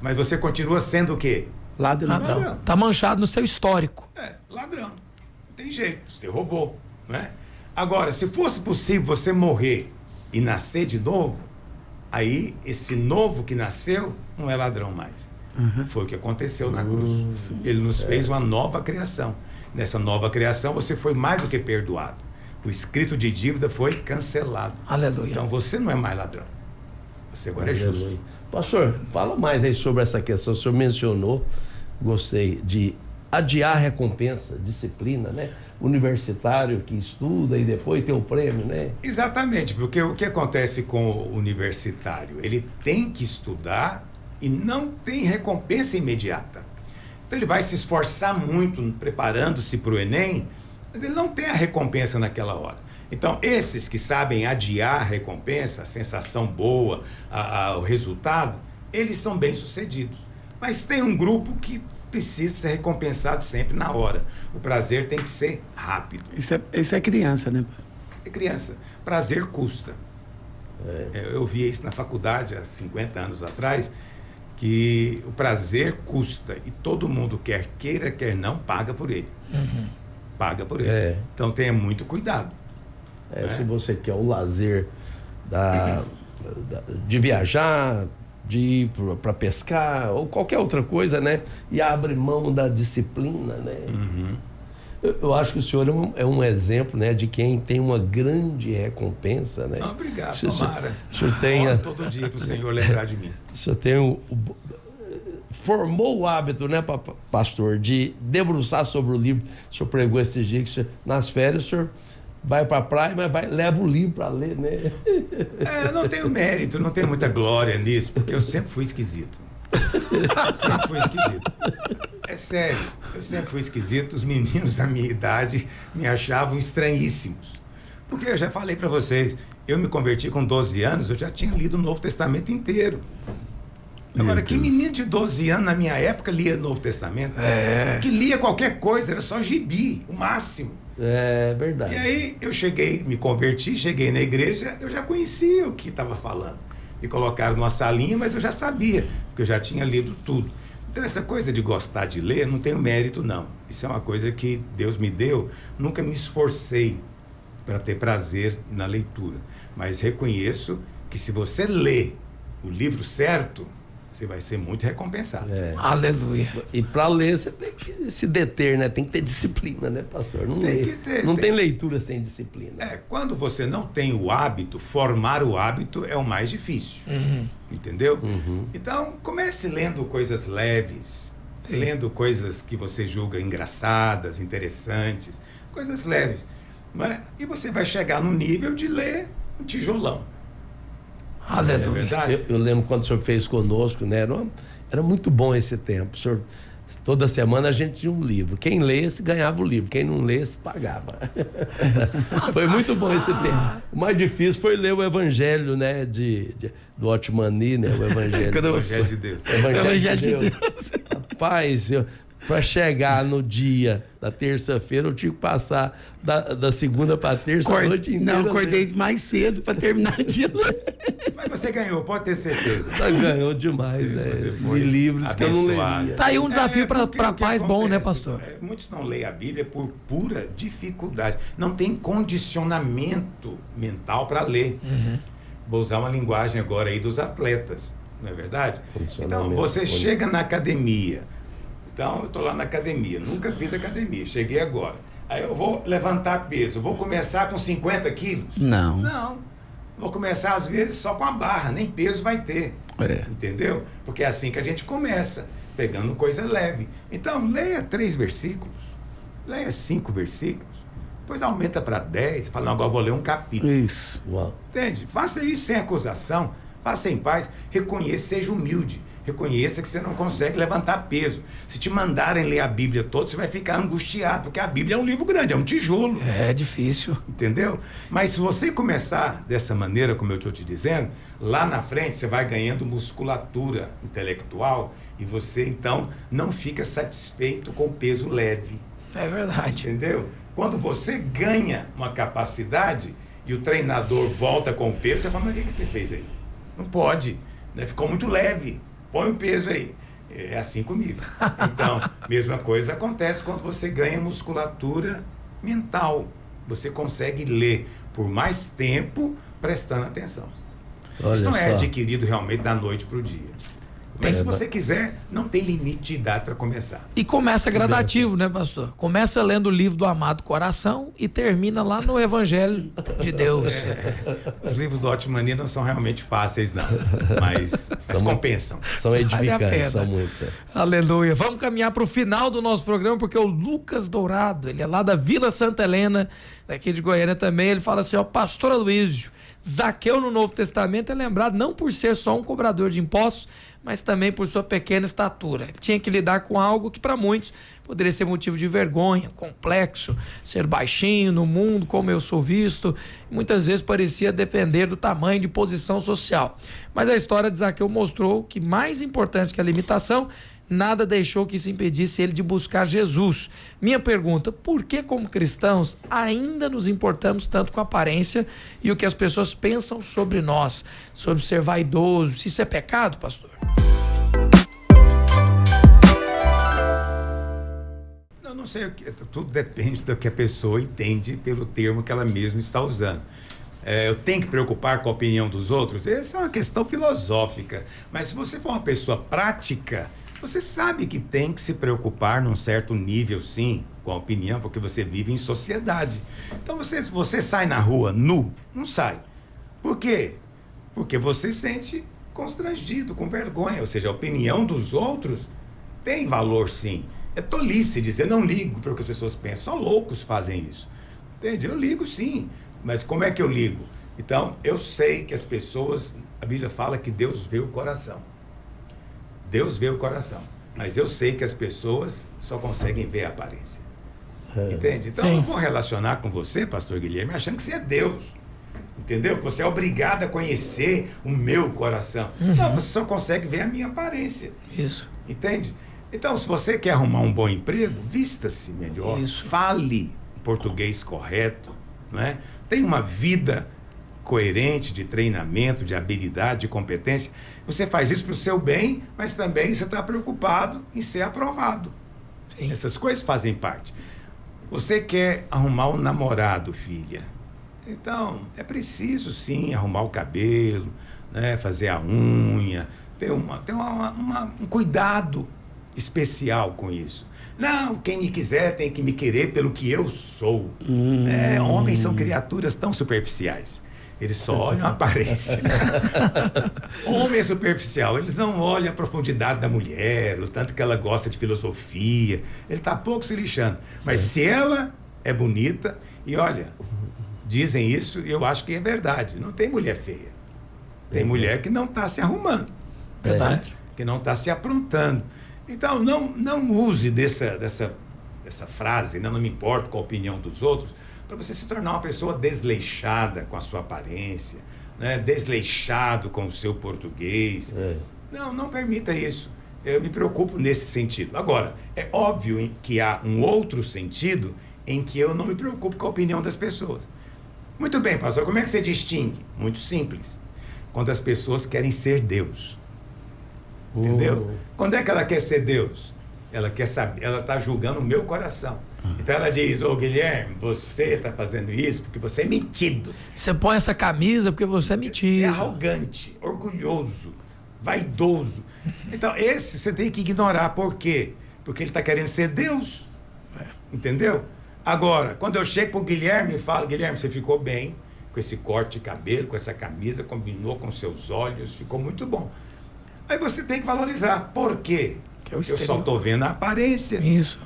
Mas você continua sendo o quê? Ladrão. Tá manchado no seu histórico. Ladrão. Não tem jeito. Você roubou, né? Agora, se fosse possível você morrer e nascer de novo, aí esse novo que nasceu não é ladrão mais. Foi o que aconteceu na cruz. Ele nos fez uma nova criação. Nessa nova criação você foi mais do que perdoado. O escrito de dívida foi cancelado. Aleluia. Então você não é mais ladrão. Você agora é justo. Pastor, fala mais aí sobre essa questão. O senhor mencionou, gostei, de adiar a recompensa, disciplina, né? Universitário que estuda e depois tem o prêmio, né? Exatamente, porque o que acontece com o universitário? Ele tem que estudar e não tem recompensa imediata. Então ele vai se esforçar muito preparando-se para o Enem, mas ele não tem a recompensa naquela hora. Então esses que sabem adiar a recompensa, a sensação boa, o resultado, eles são bem-sucedidos. Mas tem um grupo que precisa ser recompensado sempre na hora. O prazer tem que ser rápido. Isso é criança, né? É criança. Prazer custa. Eu via isso na faculdade há 50 anos atrás, que o prazer custa e todo mundo, quer queira, quer não, paga por ele. Paga por ele. Então tenha muito cuidado. Se você quer o lazer de viajar, de ir para pescar ou qualquer outra coisa, né? E abre mão da disciplina, né? Eu acho que o senhor é um exemplo, né, de quem tem uma grande recompensa, né? Obrigado, tomara. O senhor tenha todo dia para o Senhor lembrar de mim. O senhor tem formou o hábito, né, pastor, de debruçar sobre o livro. O senhor pregou esses dias que nas férias o senhor vai para a praia, mas leva o livro para ler, né? Eu não tenho mérito, não tenho muita glória nisso, porque eu sempre fui esquisito. É sério, eu sempre fui esquisito. Os meninos da minha idade me achavam estranhíssimos, Porque eu já falei para vocês, eu me converti com 12 anos, eu já tinha lido o Novo Testamento inteiro. Agora, que menino de 12 anos na minha época lia Novo Testamento? Que lia qualquer coisa, era só gibi, o máximo. É verdade. E aí eu me converti, cheguei na igreja, eu já conhecia o que estava falando. Me colocaram numa salinha, mas eu já sabia, porque eu já tinha lido tudo. Então essa coisa de gostar de ler, não tem mérito não. Isso é uma coisa que Deus me deu, nunca me esforcei para ter prazer na leitura. Mas reconheço que se você lê o livro certo, você vai ser muito recompensado. Aleluia. E para ler, você tem que se deter, né? Tem que ter disciplina, né, pastor? Não tem leitura sem disciplina. Quando você não tem o hábito, formar o hábito é o mais difícil. Entendeu? Então, comece lendo coisas leves, lendo coisas que você julga engraçadas, interessantes, coisas leves. Não é? E você vai chegar no nível de ler um tijolão. Aleluia. É verdade? Eu lembro quando o senhor fez conosco, né? Era muito bom esse tempo. O senhor, toda semana a gente tinha um livro. Quem lesse ganhava o livro, quem não lesse pagava. Foi muito bom esse tempo. O mais difícil foi ler o Evangelho, né? Do Otmani, né? O Evangelho de Deus. Evangelho de Deus. Rapaz, para chegar no dia da terça-feira, eu tinha que passar da segunda para terça a noite inteira. Não, acordei mais cedo para terminar o dia. Mas você ganhou, pode ter certeza. Ganhou demais, né? De livros que eu não leria. Tá aí um desafio para paz bom, né, pastor? Muitos não leem a Bíblia por pura dificuldade. Não tem condicionamento mental para ler. Vou usar uma linguagem agora aí dos atletas, não é verdade? Então, você chega na academia. Então, eu estou lá na academia, nunca fiz academia, cheguei agora. Aí eu vou levantar peso, vou começar com 50 quilos? Não. Vou começar, às vezes, só com a barra, nem peso vai ter. Entendeu? Porque é assim que a gente começa, pegando coisa leve. Então, leia 3 versículos, leia 5 versículos, depois aumenta para 10, fala, não, agora eu vou ler um capítulo. Isso. Uau. Entende? Faça isso sem acusação, faça em paz, reconheça, seja humilde. Reconheça que você não consegue levantar peso. Se te mandarem ler a Bíblia toda, você vai ficar angustiado, porque a Bíblia é um livro grande, é um tijolo. É difícil. Entendeu? Mas se você começar dessa maneira, como eu estou te dizendo, lá na frente você vai ganhando musculatura intelectual e você, então, não fica satisfeito com o peso leve. É verdade. Entendeu? Quando você ganha uma capacidade e o treinador volta com o peso, você fala, mas o que você fez aí? Não pode, né? Ficou muito leve. Põe o peso aí. É assim comigo. Então, mesma coisa acontece quando você ganha musculatura mental. Você consegue ler por mais tempo prestando atenção. Isso não é adquirido realmente da noite para o dia. Mas se você quiser, não tem limite de idade para começar. E começa gradativo, né, pastor? Começa lendo o livro do Amado Coração e termina lá no Evangelho de Deus. Os livros do Otmani não são realmente fáceis, não. Mas compensam. São edificantes, Vale a são muito. Aleluia. Vamos caminhar para o final do nosso programa, porque o Lucas Dourado, ele é lá da Vila Santa Helena, daqui de Goiânia também, ele fala assim, ó, pastor Aloísio, Zaqueu no Novo Testamento é lembrado não por ser só um cobrador de impostos, mas também por sua pequena estatura. Ele tinha que lidar com algo que para muitos poderia ser motivo de vergonha, complexo, ser baixinho no mundo, como eu sou visto, muitas vezes parecia depender do tamanho de posição social. Mas a história de Zaqueu mostrou que mais importante que a limitação, nada deixou que isso impedisse ele de buscar Jesus. Minha pergunta, por que como cristãos ainda nos importamos tanto com a aparência e o que as pessoas pensam sobre nós, sobre ser vaidoso? Se isso é pecado, pastor? Eu não sei, tudo depende do que a pessoa entende pelo termo que ela mesma está usando. Eu tenho que preocupar com a opinião dos outros? Essa é uma questão filosófica. Mas se você for uma pessoa prática, você sabe que tem que se preocupar num certo nível, sim, com a opinião, porque você vive em sociedade. Então, você sai na rua nu? Não sai. Por quê? Porque você sente constrangido, com vergonha. Ou seja, a opinião dos outros tem valor, sim. É tolice dizer, não ligo para o que as pessoas pensam. Só loucos fazem isso. Entende? Eu ligo, sim. Mas como é que eu ligo? Então, eu sei que as pessoas... A Bíblia fala que Deus vê o coração. Deus vê o coração, mas eu sei que as pessoas só conseguem ver a aparência. Entende? Então eu não vou relacionar com você, pastor Guilherme, achando que você é Deus. Entendeu? Que você é obrigado a conhecer o meu coração. Não, você só consegue ver a minha aparência. Isso. Entende? Então, se você quer arrumar um bom emprego, vista-se melhor. Isso. Fale o português correto. Não é? Tenha uma vida coerente de treinamento, de habilidade, de competência. Você faz isso para o seu bem, mas também você está preocupado em ser aprovado. Sim. Essas coisas fazem parte. Você quer arrumar um namorado, filha. Então, é preciso sim arrumar o cabelo, né, fazer a unha, ter um cuidado especial com isso. Não, quem me quiser tem que me querer pelo que eu sou. Homens são criaturas tão superficiais. Eles só olham a aparência. Homem é superficial, eles não olham a profundidade da mulher, o tanto que ela gosta de filosofia. Ele está pouco se lixando. Mas se ela é bonita, e olha, dizem isso e eu acho que é verdade. Não tem mulher feia. Tem mulher que não está se arrumando. Verdade. Que não está se aprontando. Então, não use dessa frase, não me importo com a opinião dos outros, para você se tornar uma pessoa desleixada com a sua aparência, né? Desleixado com o seu português. Não permita isso. Eu me preocupo nesse sentido. Agora, é óbvio que há um outro sentido em que eu não me preocupo com a opinião das pessoas. Muito bem, pastor, como é que você distingue? Muito simples. Quando as pessoas querem ser Deus. Entendeu? Quando é que ela quer ser Deus? Ela quer saber, ela está julgando o meu coração. Então ela diz, Guilherme, você está fazendo isso porque você é metido. Você põe essa camisa porque você é metido. Você é arrogante, orgulhoso, vaidoso. Então esse você tem que ignorar. Por quê? Porque ele está querendo ser Deus. Entendeu? Agora, quando eu chego para o Guilherme e falo, Guilherme, você ficou bem com esse corte de cabelo, com essa camisa, combinou com seus olhos, ficou muito bom. Aí você tem que valorizar. Por quê? Eu só estou vendo a aparência. Isso.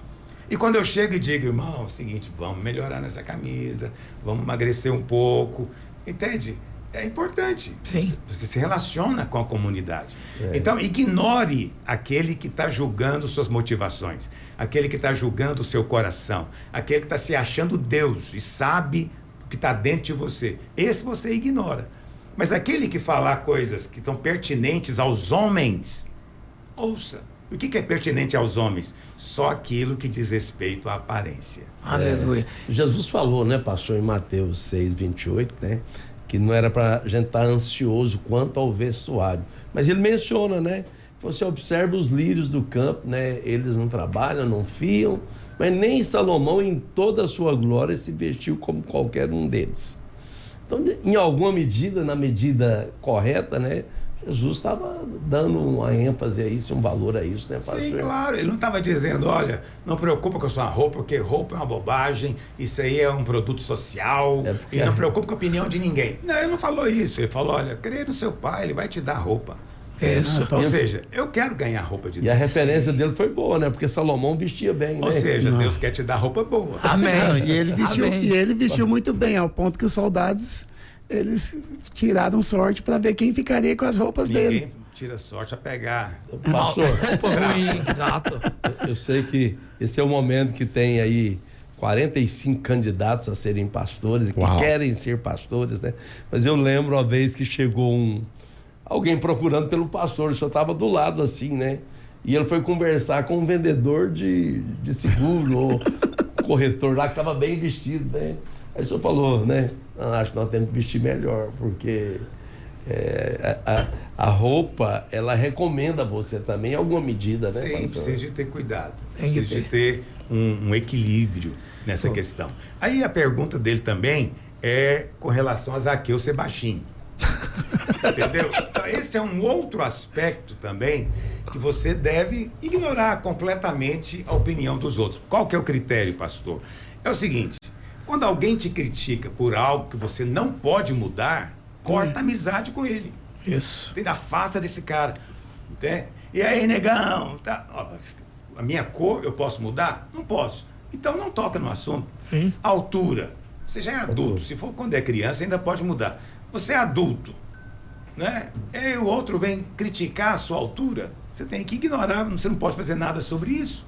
E quando eu chego e digo, irmão, é o seguinte, vamos melhorar nessa camisa, vamos emagrecer um pouco, entende? É importante. Sim. Você se relaciona com a comunidade. Então, ignore aquele que está julgando suas motivações, aquele que está julgando o seu coração, aquele que está se achando Deus e sabe o que está dentro de você. Esse você ignora. Mas aquele que falar coisas que estão pertinentes aos homens, ouça. O que é pertinente aos homens? Só aquilo que diz respeito à aparência. Aleluia. Jesus falou, né, pastor, em Mateus 6:28, né, que não era para a gente estar ansioso quanto ao vestuário. Mas ele menciona, né, você observa os lírios do campo, né, eles não trabalham, não fiam, mas nem Salomão em toda a sua glória se vestiu como qualquer um deles. Então, em alguma medida, na medida correta, né, Jesus estava dando uma ênfase a isso, um valor a isso, né, pastor? Sim, claro. Ele não estava dizendo, olha, não preocupa com a sua roupa, porque roupa é uma bobagem, isso aí é um produto social, e não preocupa com a opinião de ninguém. Não, ele não falou isso. Ele falou, olha, crê no seu pai, ele vai te dar roupa. Isso. Ou seja, eu quero ganhar roupa de Deus. E a referência dele foi boa, né? Porque Salomão vestia bem, né? Ou seja, Deus quer te dar roupa boa. Amém. Não, e ele vestiu Amém. muito bem, ao ponto que os soldados, eles tiraram sorte para ver quem ficaria com as roupas dele. Ninguém tira sorte a pegar. Pastor, Roupa ruim, exato. eu sei que esse é o momento que tem aí 45 candidatos a serem pastores e que querem ser pastores, né? Mas eu lembro uma vez que chegou alguém procurando pelo pastor, ele só estava do lado assim, né? E ele foi conversar com um vendedor de seguro ou corretor lá que estava bem vestido, né? Aí o senhor falou, né? Acho que nós temos que vestir melhor, porque a roupa, ela recomenda você também em alguma medida, né? Sim, pastor? precisa de ter cuidado. Tem que Precisa de ter um equilíbrio nessa questão. Aí a pergunta dele também é com relação a Zaqueu ser baixinho. Entendeu? Então, esse é um outro aspecto também que você deve ignorar completamente a opinião dos outros. Qual que é o critério, pastor? É o seguinte, quando alguém te critica por algo que você não pode mudar, corta a amizade com ele. Isso. Afasta desse cara. Entende? E aí, negão? Tá? Ó, a minha cor eu posso mudar? Não posso. Então não toca no assunto. Sim. A altura. Você já é adulto. Se for quando é criança, ainda pode mudar. Você é adulto, né? E o outro vem criticar a sua altura. Você tem que ignorar. Você não pode fazer nada sobre isso.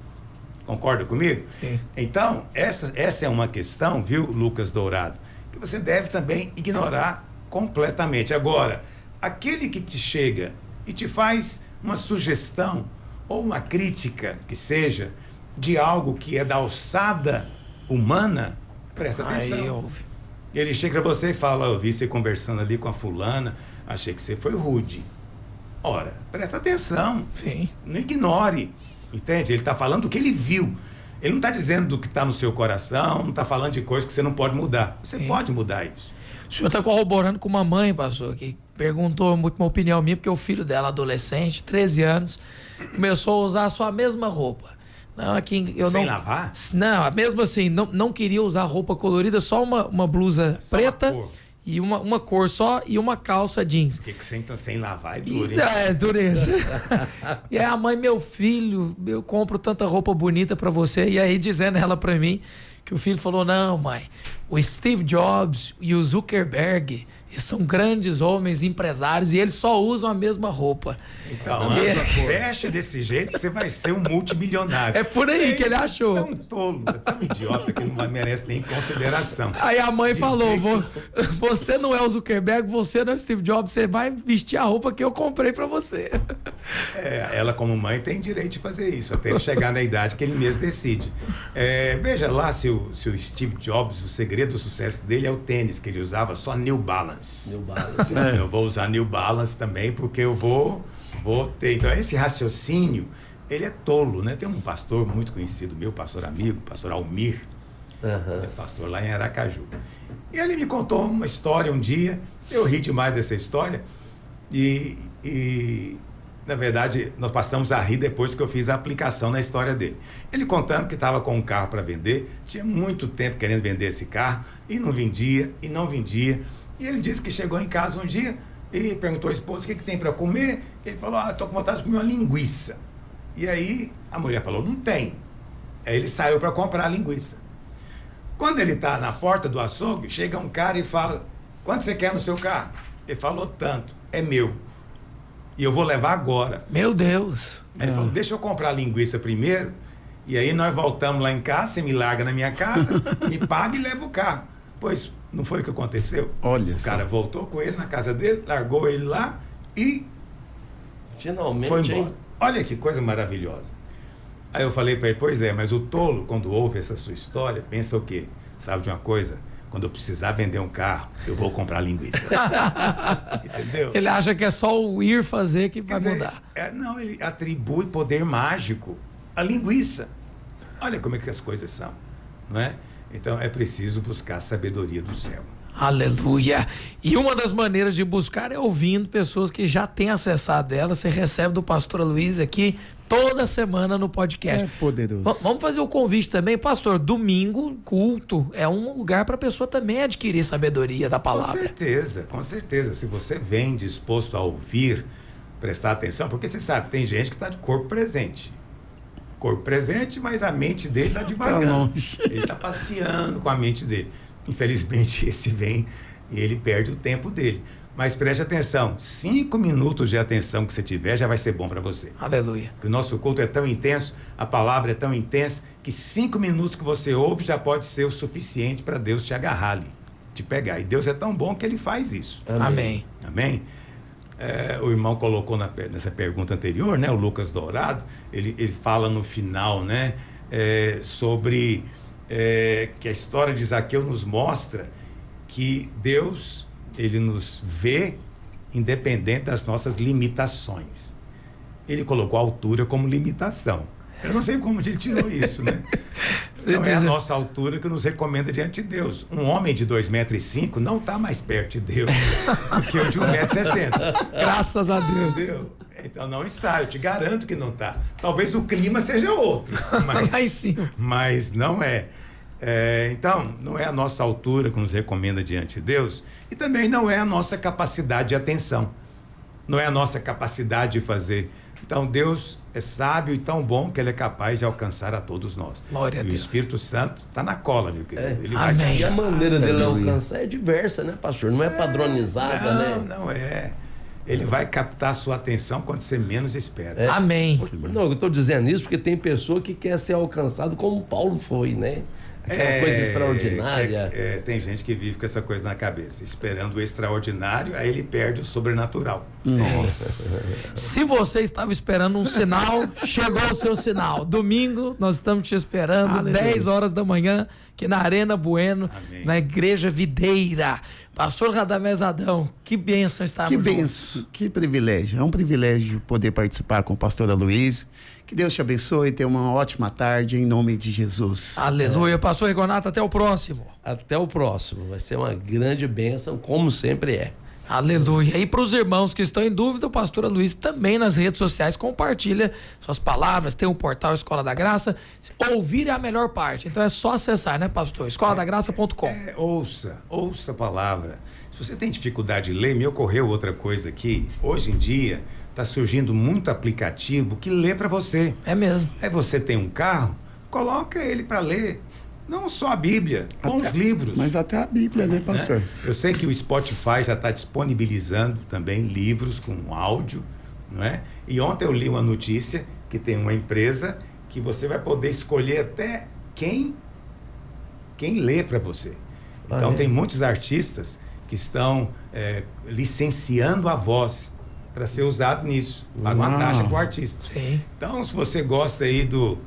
Concorda comigo? Sim. Então, essa é uma questão, viu, Lucas Dourado, que você deve também ignorar completamente. Agora, aquele que te chega e te faz uma sugestão ou uma crítica que seja de algo que é da alçada humana, presta atenção. Aí ouve. Ele chega para você e fala: eu vi você conversando ali com a fulana, achei que você foi rude. Ora, presta atenção. Sim. Não ignore. Entende? Ele está falando do que ele viu. Ele não está dizendo do que está no seu coração, não está falando de coisas que você não pode mudar. Você Sim. pode mudar isso. O senhor está corroborando com uma mãe, pastor, que perguntou muito uma opinião minha, porque o filho dela, adolescente, 13 anos, começou a usar só a mesma roupa. Não, aqui eu Sem não, lavar? Não, mesmo assim, não queria usar roupa colorida, só uma blusa Só preta uma cor. e uma cor só e uma calça jeans. Porque sem lavar é duro, hein? É, dureza. E aí a mãe, meu filho, eu compro tanta roupa bonita pra você. E aí dizendo ela pra mim que o filho falou: não, mãe, o Steve Jobs e o Zuckerberg são grandes homens empresários e eles só usam a mesma roupa. Então, veste desse jeito que você vai ser um multimilionário. É por aí que ele achou. É tão tolo, é tão idiota que não merece nem consideração. Aí a mãe Dizer falou: que- você não é o Zuckerberg, você não é o Steve Jobs, você vai vestir a roupa que eu comprei pra você. Ela, como mãe, tem direito de fazer isso, até ele chegar na idade que ele mesmo decide. Veja lá se o Steve Jobs, o segredo do sucesso dele é o tênis, que ele usava só New Balance. New Balance. Eu vou usar New Balance também, porque eu vou ter. Então, esse raciocínio, ele é tolo, né? Tem um pastor muito conhecido meu, pastor amigo, pastor Almir, é pastor lá em Aracaju. E ele me contou uma história um dia, eu ri demais dessa história, e na verdade, nós passamos a rir depois que eu fiz a aplicação na história dele. Ele contando que estava com um carro para vender, tinha muito tempo querendo vender esse carro, e não vendia, e não vendia. E ele disse que chegou em casa um dia e perguntou à esposa o que tem para comer. Ele falou: estou com vontade de comer uma linguiça. E aí a mulher falou: não tem. Aí ele saiu para comprar a linguiça. Quando ele está na porta do açougue, chega um cara e fala: quanto você quer no seu carro? Ele falou: tanto, é meu. E eu vou levar agora. Meu Deus. Aí ele falou: deixa eu comprar a linguiça primeiro, e aí nós voltamos lá em casa, você me larga na minha casa, me paga e leva o carro. Pois não foi o que aconteceu? Olha O só. cara voltou com ele na casa dele, largou ele lá e Finalmente, foi embora. hein? Olha que coisa maravilhosa. Aí eu falei para ele: pois é, mas o tolo, quando ouve essa sua história, pensa o quê? Sabe de uma coisa? Quando eu precisar vender um carro, eu vou comprar linguiça. Entendeu? Ele acha que é só o ir fazer que vai Quer dizer, mudar. não, ele atribui poder mágico à linguiça. Olha como é que as coisas são, não é? Então é preciso buscar a sabedoria do céu. Aleluia! E uma das maneiras de buscar é ouvindo pessoas que já têm acessado ela. Você recebe do pastor Luiz aqui toda semana no podcast. É poderoso. Vamos fazer o convite também, pastor. Domingo, culto, é um lugar para a pessoa também adquirir sabedoria da palavra. Com certeza, com certeza. Se você vem disposto a ouvir, prestar atenção, porque você sabe, tem gente que está de corpo presente. Corpo presente, mas a mente dele está devagando. longe. Ele está passeando com a mente dele. Infelizmente, esse vem e ele perde o tempo dele. Mas preste atenção, 5 minutos de atenção que você tiver já vai ser bom para você. Aleluia. Porque o nosso culto é tão intenso, a palavra é tão intensa, que 5 minutos que você ouve já pode ser o suficiente para Deus te agarrar ali, te pegar. E Deus é tão bom que ele faz isso. Amém. Amém? O irmão colocou nessa pergunta anterior, né, o Lucas Dourado, ele fala no final, né, sobre que a história de Zaqueu nos mostra que Deus, ele nos vê independente das nossas limitações. Ele colocou a altura como limitação. Eu não sei como ele tirou isso, né? Não é a nossa altura que nos recomenda diante de Deus. Um homem de 2,5 metros não está mais perto de Deus do que o de 1,60 m. Graças a Deus. Entendeu? Então não está, eu te garanto que não está. Talvez o clima seja outro, Lá em cima. mas não é. Então, não é a nossa altura que nos recomenda diante de Deus, e também não é a nossa capacidade de atenção, não é a nossa capacidade de fazer. Então, Deus é sábio e tão bom que Ele é capaz de alcançar a todos nós. Glória a E o Deus. Espírito Santo está na cola, meu querido. Ele vai Amém. te E a chamar. maneira dele Aleluia. alcançar é diversa, né, pastor? Não é padronizada, né? Não é. ele vai captar a sua atenção quando você menos espera. Amém. Não, eu estou dizendo isso porque tem pessoa que quer ser alcançado como Paulo foi, né? Aquela coisa extraordinária. Tem gente que vive com essa coisa na cabeça, esperando o extraordinário, aí ele perde o sobrenatural. Nossa. Se você estava esperando um sinal, chegou o seu sinal. Domingo, nós estamos te esperando, 10 horas da manhã, aqui na Arena Bueno, Amém. na Igreja Videira. Pastor Radamés Adão, que bênção estarmos Que juntos. benção, que privilégio. É um privilégio poder participar com o pastor Aloysio. Que Deus te abençoe e tenha uma ótima tarde em nome de Jesus. Aleluia. Pastor Rigonato, até o próximo. Até o próximo. Vai ser uma grande bênção, como sempre é. Aleluia. E para os irmãos que estão em dúvida, o pastor Aloysio também nas redes sociais compartilha suas palavras, tem um portal Escola da Graça. Ouvir é a melhor parte, então é só acessar, né, pastor? escoladagraça.com. Ouça a palavra. Se você tem dificuldade de ler, me ocorreu outra coisa aqui. Hoje em dia, está surgindo muito aplicativo que lê para você. É mesmo. Aí você tem um carro, coloca ele para ler. Não só a Bíblia, bons livros. Mas até a Bíblia, né, pastor? Eu sei que o Spotify já está disponibilizando também livros com áudio, não é? E ontem eu li uma notícia que tem uma empresa que você vai poder escolher até quem lê para você. Então tem muitos artistas que estão licenciando a voz para ser usado nisso. Paga uma taxa para o artista. Sim. Então, se você gosta aí do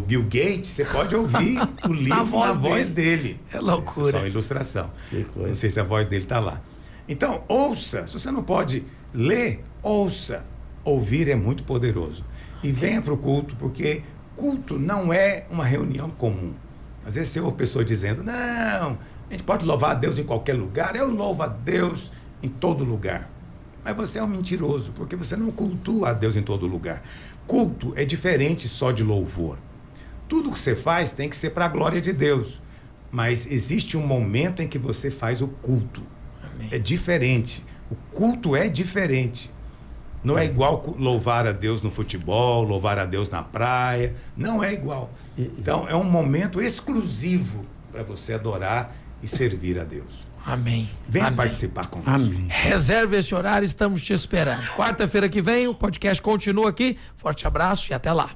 Bill Gates, você pode ouvir o livro na voz dele. É loucura. Isso é só uma ilustração. Que coisa. Não sei se a voz dele está lá. Então, ouça. Se você não pode ler, ouça. Ouvir é muito poderoso. E venha para o culto, porque culto não é uma reunião comum. Às vezes você ouve pessoas dizendo, não, a gente pode louvar a Deus em qualquer lugar. Eu louvo a Deus em todo lugar. Mas você é um mentiroso, porque você não cultua a Deus em todo lugar. Culto é diferente só de louvor. Tudo que você faz tem que ser para a glória de Deus. Mas existe um momento em que você faz o culto. Amém. É diferente. O culto é diferente. Não é igual louvar a Deus no futebol, louvar a Deus na praia. Não é igual. Então, é um momento exclusivo para você adorar e servir a Deus. Amém. Venha Amém. participar conosco. Amém. Reserve esse horário, estamos te esperando. Quarta-feira que vem, o podcast continua aqui. Forte abraço e até lá.